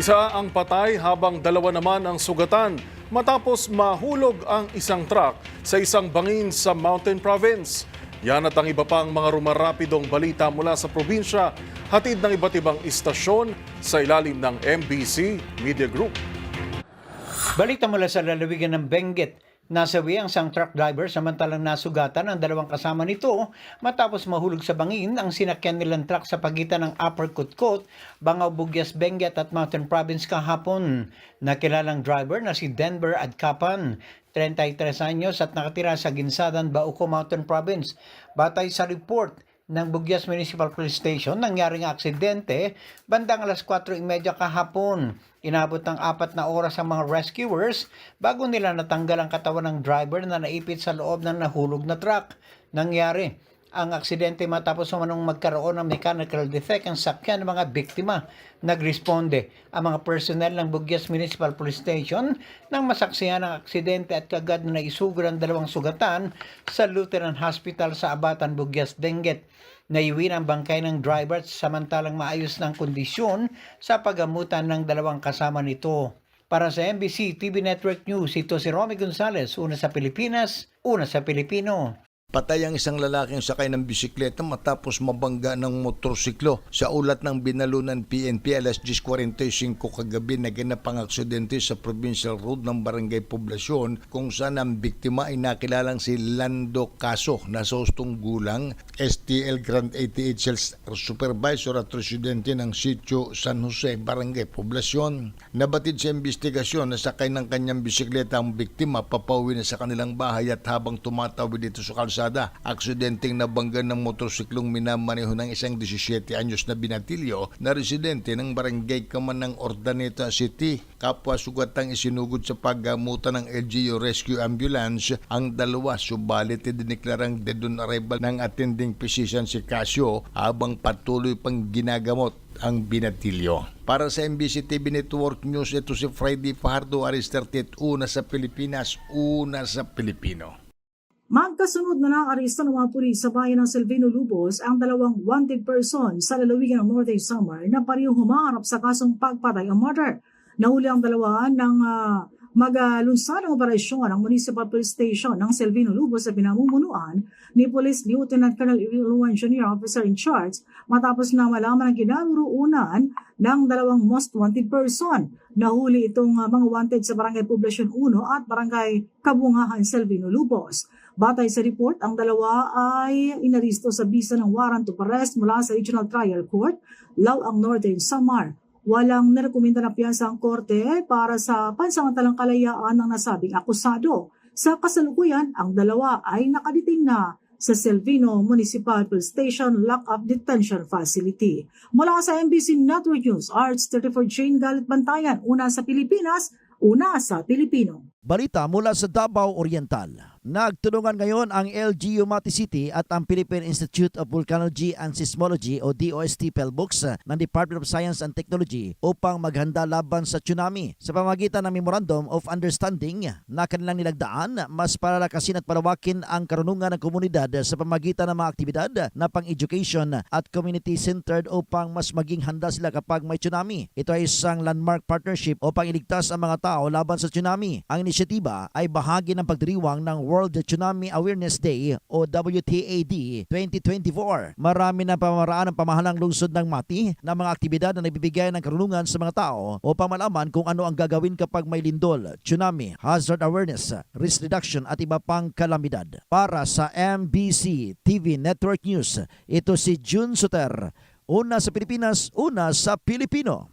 Isa ang patay habang dalawa naman ang sugatan matapos mahulog ang isang truck sa isang bangin sa Mountain Province. Yan at ang iba pang mga rumarapidong balita mula sa probinsya, hatid ng iba't ibang istasyon sa ilalim ng MBC Media Group. Balita mula sa lalawigan ng Benguet. Nasawi ang isang truck driver samantalang nasugatan ang dalawang kasama nito matapos mahulog sa bangin ang sinakyan nilang truck sa pagitan ng Upper Kutkot, Bangaw Bugyas, Benguet at Mountain Province kahapon. Nakilalang driver na si Denver Adkapan, 33 anyos at nakatira sa Ginsadan, Bauco, Mountain Province. Batay sa report ng Bugyas Municipal Police Station, nangyaring aksidente bandang alas 4:30 kahapon. Inabot ng 4 na oras ang mga rescuers bago nila natanggal ang katawan ng driver na naipit sa loob ng nahulog na truck. Nangyari ang aksidente matapos umanong magkaroon ng mechanical defect ang sakyan ng mga biktima. Nagresponde ang mga personnel ng Bugyas Municipal Police Station nang masaksihan ang aksidente at kagad na naisugod ang dalawang sugatan sa Lutheran Hospital sa Abatan, Bugyas, Benguet. Naiuwi ang bangkay ng driver samantalang maayos ng kondisyon sa paggamutan ng dalawang kasama nito. Para sa MBC TV Network News, ito si Romy Gonzalez, una sa Pilipinas, una sa Pilipino. Patay ang isang lalaking sakay ng bisikleta matapos mabangga ng motorsiklo. Sa ulat ng binalunan PNP alas 10:45 kagabi naganap ang aksidente sa Provincial Road ng Barangay Poblasyon kung saan ang biktima ay nakilalang si Lando Caso na sa hustong gulang, STL Grand 88 Sales Supervisor at residente ng Sitio San Jose, Barangay Poblasyon. Nabatid sa investigasyon na sakay ng kanyang bisikleta ang biktima papauwi na sa kanilang bahay at habang tumatawid dito sa kalsada, aksidenteng nabangga ng motorsiklong minamaneho ng isang 17 anyos na binatilyo na residente ng Barangay Kaman ng Ordaneta City. Kapwa sugatang isinugod sa paggamutan ng LGU Rescue Ambulance ang dalawa, subalit idineklarang dead on arrival ng attending physician si Casio habang patuloy pang ginagamot ang binatilyo. Para sa MBC TV Network News, ito si Friday Fajardo, Aris 38, una sa Pilipinas, una sa Pilipino. Magkasunod na naaresto ng mga pulis sa bayan ng Silvino Lubos ang dalawang wanted person sa lalawigan ng Northern Samar na parehong humaharap sa kasong pagpatay o murder. Nahuli ang dalawa ng maglunsad ng operasyon ng Municipal Police Station ng Silvino Lubos sa pinamumunuan ni Police Lieutenant Colonel Ilu Engineer Officer in Charge matapos na malaman ang kinaruunan ng dalawang most wanted person. Nahuli itong mga wanted sa Barangay Poblasyon 1 at Barangay Kabungahan, Silvino Lubos. Batay sa report, ang dalawa ay inaristo sa bisa ng warrant of arrest mula sa Regional Trial Court, Laoang Northern Samar. Walang narekomenda na piyansa ang korte para sa pansamantalang kalayaan ng nasabing akusado. Sa kasalukuyan, ang dalawa ay nakaditing na sa Silvino Municipal Police Station Lock-up Detention Facility. Mula sa MBC Network News, Arts 34 Jane Galit Bantayan, una sa Pilipinas, una sa Pilipino. Balita mula sa Davao Oriental. Nagtulungan ngayon ang LGU Mati City at ang Philippine Institute of Volcanology and Seismology o DOST PhilBooks ng Department of Science and Technology upang maghanda laban sa tsunami. Sa pamamagitan ng Memorandum of Understanding na kanilang nilagdaan, mas palalakasin at palawakin ang karunungan ng komunidad sa pamamagitan ng mga aktibidad na pang-education at community-centered upang mas maging handa sila kapag may tsunami. Ito ay isang landmark partnership upang iligtas ang mga tao laban sa tsunami. Ang inisyatiba ay bahagi ng pagdiriwang ng World Tsunami Awareness Day o WTAD 2024. Marami na pamamaraan ng pamahalang lungsod ng Mati na mga aktibidad na nagbibigay ng karunungan sa mga tao upang malaman kung ano ang gagawin kapag may lindol, tsunami, hazard awareness, risk reduction at iba pang kalamidad. Para sa MBC TV Network News, ito si June Suter, una sa Pilipinas, una sa Pilipino.